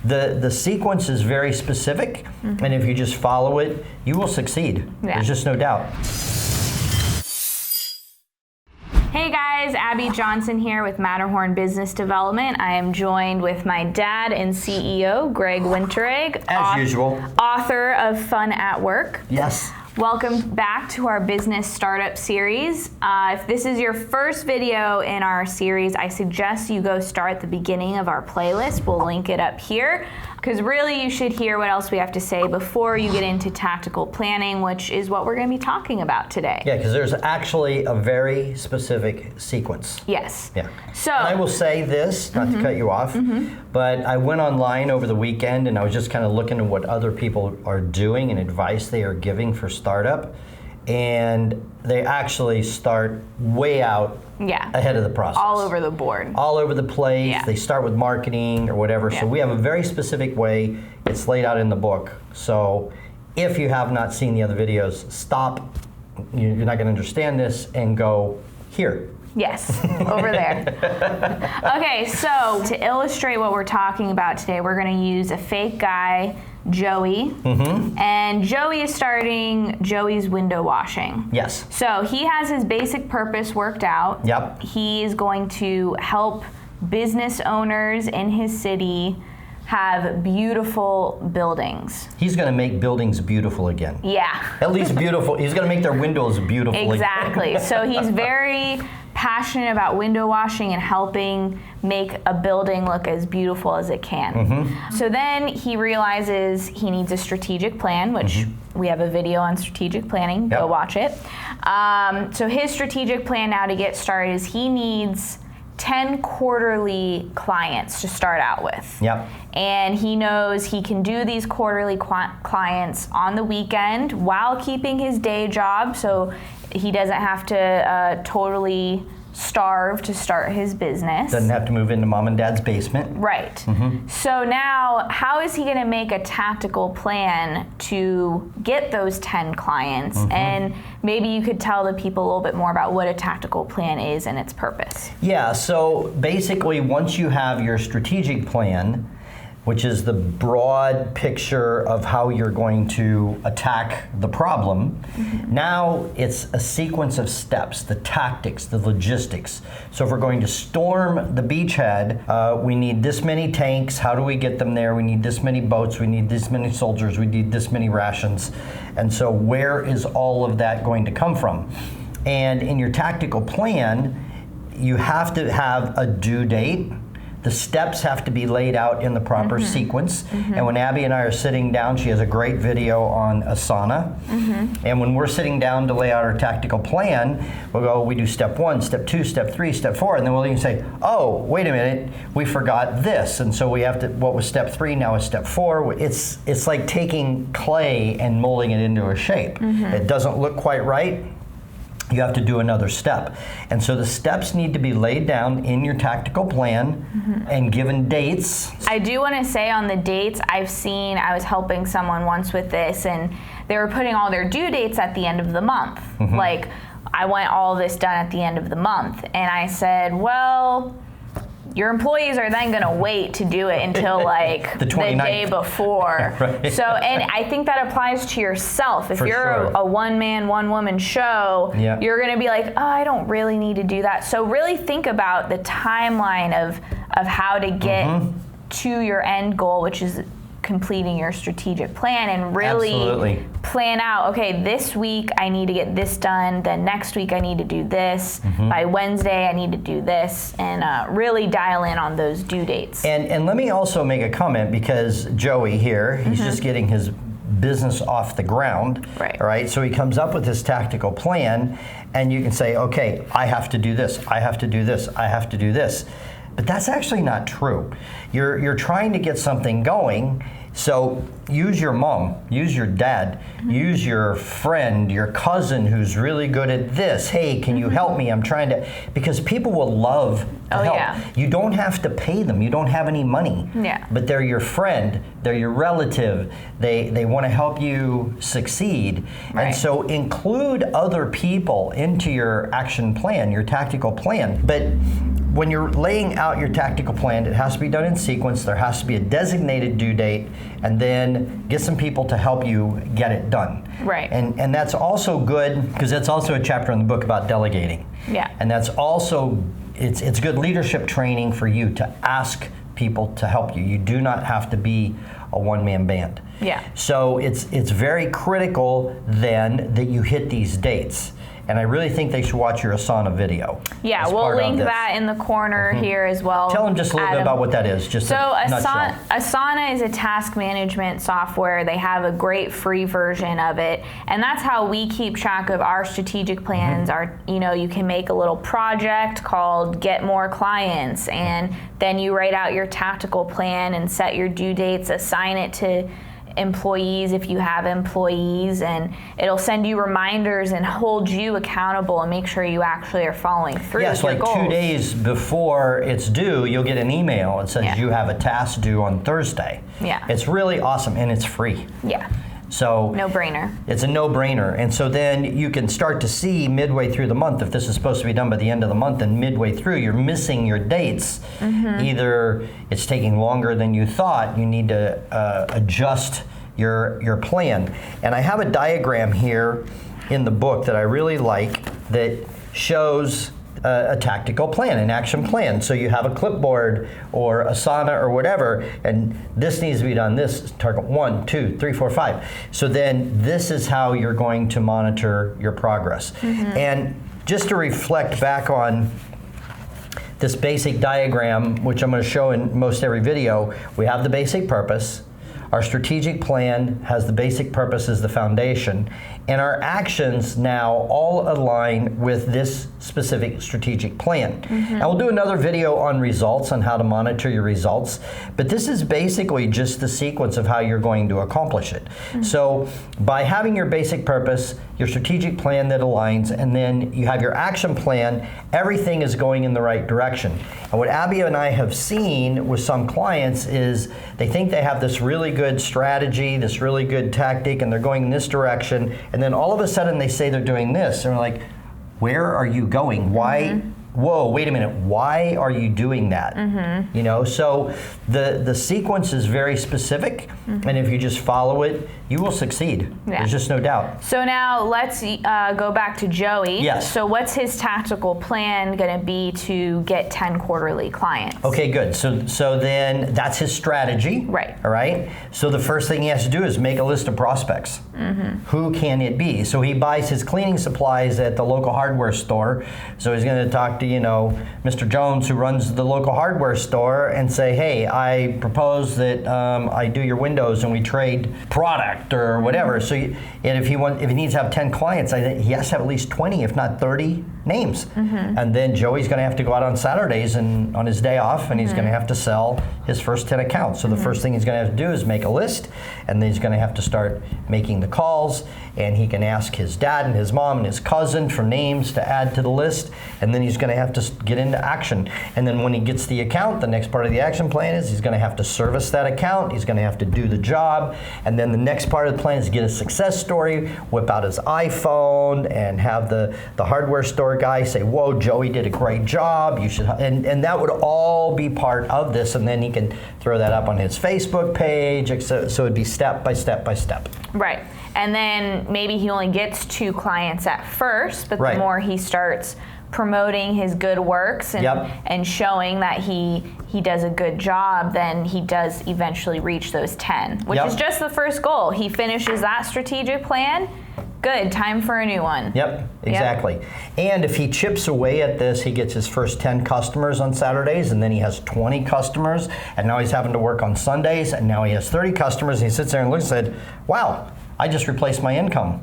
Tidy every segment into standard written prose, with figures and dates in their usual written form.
The sequence is very specific, and if you just follow it, you will succeed. Yeah. There's just no doubt. Hey guys, Abby Johnson here with Matterhorn Business Development. I am joined with my dad and CEO, Greg Winteregg. As usual. Author of Fun at Work. Yes. Welcome back to our business startup series. If this is your first video in our series, I suggest you go start at the beginning of our playlist. We'll link it up here, because really you should hear what else we have to say before you get into tactical planning, which is what we're going to be talking about today. Yeah, because there's actually a very specific sequence. Yes. Yeah. So and I will say this, not to cut you off, but I went online over the weekend and I was just kind of looking at what other people are doing and advice they are giving for startup, and they actually start way out ahead of the process. All over the board. All over the place. Yeah. They start with marketing or whatever. Yeah. So we have a very specific way. It's laid out in the book. So if you have not seen the other videos, stop. You're not going to understand this, and go here. Yes, over there. Okay, so to illustrate what we're talking about today, we're going to use a fake guy, Joey. And Joey is starting Joey's window washing. Yes. So he has his basic purpose worked out. Yep. He is going to help business owners in his city have beautiful buildings. He's going to make buildings beautiful again. Yeah. At least beautiful. He's going to make their windows beautiful Exactly. again. So he's very passionate about window washing and helping make a building look as beautiful as it can. So then he realizes he needs a strategic plan, which we have a video on strategic planning. Yep. Go watch it. So his strategic plan now to get started is he needs 10 quarterly clients to start out with. Yep. And he knows he can do these quarterly clients on the weekend while keeping his day job, so he doesn't have to totally starve to start his business. Doesn't have to move into mom and dad's basement. Right. So now, how is he going to make a tactical plan to get those 10 clients? And maybe you could tell the people a little bit more about what a tactical plan is and its purpose. Yeah, so basically once you have your strategic plan, which is the broad picture of how you're going to attack the problem, now it's a sequence of steps, the tactics, the logistics. So if we're going to storm the beachhead, we need this many tanks. How do we get them there? We need this many boats. We need this many soldiers. We need this many rations. And so where is all of that going to come from? And in your tactical plan, you have to have a due date. The steps have to be laid out in the proper sequence. And when Abby and I are sitting down, she has a great video on Asana. And when we're sitting down to lay out our tactical plan, we'll go, we do step 1, step 2, step 3, step 4, and then we'll even say, oh, wait a minute, we forgot this. And so we have to, what was step 3, now is step 4. It's like taking clay and molding it into a shape. It doesn't look quite right. You have to do another step. And so the steps need to be laid down in your tactical plan and given dates. I do want to say on the dates, I was helping someone once with this, and they were putting all their due dates at the end of the month. Like, I want all this done at the end of the month. And I said, well, your employees are then going to wait to do it until like the day before. Right. So, and I think that applies to yourself. If For you're sure. a one-man, one-woman show, you're going to be like, oh, I don't really need to do that. So really think about the timeline of how to get to your end goal, which is completing your strategic plan, and really plan out, okay, this week I need to get this done, then next week I need to do this, by Wednesday I need to do this, and really dial in on those due dates. And let me also make a comment, because Joey here, he's just getting his business off the ground, right? So he comes up with this tactical plan, and you can say, okay, I have to do this, I have to do this, I have to do this. But that's actually not true. You're trying to get something going, so use your mom, use your dad, use your friend, your cousin who's really good at this. Hey, can you help me? I'm trying to, because people will love to help. Yeah. You don't have to pay them. You don't have any money. Yeah. But they're your friend, they're your relative. They want to help you succeed. Right. And so include other people into your action plan, your tactical plan. But when you're laying out your tactical plan, it has to be done in sequence. There has to be a designated due date, and then get some people to help you get it done. Right. And that's also good, because that's also a chapter in the book about delegating. Yeah. And that's also, it's good leadership training for you to ask people to help you. You do not have to be a one-man band. Yeah. So it's very critical then that you hit these dates. And I really think they should watch your Asana video. Yeah, we'll link that in the corner here as well. Tell them just a little bit about what that is. Just so a nutshell. Asana is a task management software. They have a great free version of it, and that's how we keep track of our strategic plans. You can make a little project called Get More Clients, and then you write out your tactical plan and set your due dates, assign it to employees if you have employees, and it'll send you reminders and hold you accountable and make sure you actually are following through with your goals. 2 days before it's due, you'll get an email that says you have a task due on Thursday. Yeah. It's really awesome, and it's free. Yeah. So no-brainer. It's a no-brainer. And so then you can start to see midway through the month, if this is supposed to be done by the end of the month, and midway through you're missing your dates. Either it's taking longer than you thought, you need to adjust your plan. And I have a diagram here in the book that I really like that shows a tactical plan, an action plan. So you have a clipboard or Asana or whatever, and this needs to be done. This target 1, 2, 3, 4, 5. So then this is how you're going to monitor your progress. And just to reflect back on this basic diagram, which I'm going to show in most every video, we have the basic purpose. Our strategic plan has the basic purpose as the foundation, and our actions now all align with this specific strategic plan. And we'll do another video on results, on how to monitor your results, but this is basically just the sequence of how you're going to accomplish it. So by having your basic purpose, your strategic plan that aligns, and then you have your action plan, everything is going in the right direction. And what Abby and I have seen with some clients is they think they have this really good strategy, this really good tactic, and they're going in this direction, and then all of a sudden they say they're doing this, and we're like, where are you going? Why? Whoa, wait a minute, why are you doing that? So the sequence is very specific, and if you just follow it, you will succeed. There's just no doubt. So now let's go back to Joey. Yes. So what's his tactical plan going to be to get 10 quarterly clients? Okay, good. So then that's his strategy. Right. All right. So the first thing he has to do is make a list of prospects. Who can it be? So he buys his cleaning supplies at the local hardware store. So he's going to talk to, Mr. Jones, who runs the local hardware store, and say, hey, I propose that I do your windows and we trade product or whatever. So, and if he needs to have 10 clients, I think he has to have at least 20, if not 30 names. And then Joey's going to have to go out on Saturdays and on his day off, and he's going to have to sell his first 10 accounts. So the first thing he's going to have to do is make a list, and then he's going to have to start making the calls, and he can ask his dad and his mom and his cousin for names to add to the list, and then he's going to have to get into action. And then when he gets the account, the next part of the action plan is he's going to have to service that account, he's going to have to do the job, and then the next part of the plan is get a success story, whip out his iPhone, and have the hardware store guy say, whoa, Joey did a great job, you should, and that would all be part of this, and then he can throw that up on his Facebook page, so it'd be step by step by step. Right. And then maybe he only gets 2 clients at first, but the more he starts promoting his good works and showing that he does a good job, then he does eventually reach those 10, which is just the first goal. He finishes that strategic plan, good, time for a new one. Yep, exactly. And if he chips away at this, he gets his first 10 customers on Saturdays, and then he has 20 customers, and now he's having to work on Sundays, and now he has 30 customers, and he sits there and looks and said, wow, I just replaced my income.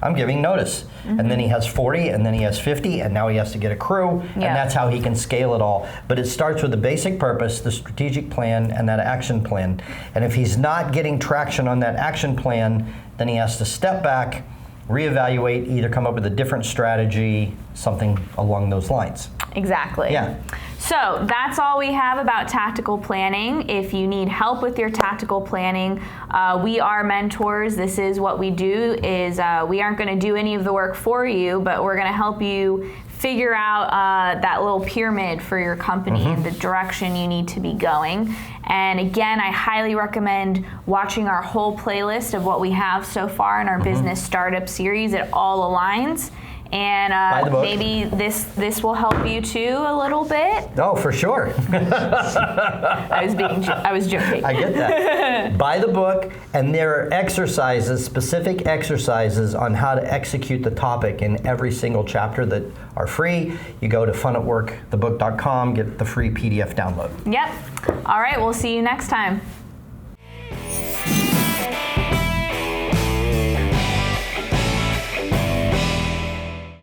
I'm giving notice. And then he has 40, and then he has 50, and now he has to get a crew, and that's how he can scale it all. But it starts with the basic purpose, the strategic plan, and that action plan. And if he's not getting traction on that action plan, then he has to step back, reevaluate, either come up with a different strategy, something along those lines. Exactly. Yeah. So that's all we have about tactical planning. If you need help with your tactical planning, we are mentors. This is what we do, is we aren't going to do any of the work for you, but we're going to help you figure out that little pyramid for your company and the direction you need to be going. And again, I highly recommend watching our whole playlist of what we have so far in our business startup series. It all aligns. And maybe this will help you too a little bit. Oh, for sure. I was joking. I get that. Buy the book, and there are exercises, specific exercises on how to execute the topic in every single chapter that are free. You go to funatworkthebook.com, get the free PDF download. Yep. All right, we'll see you next time.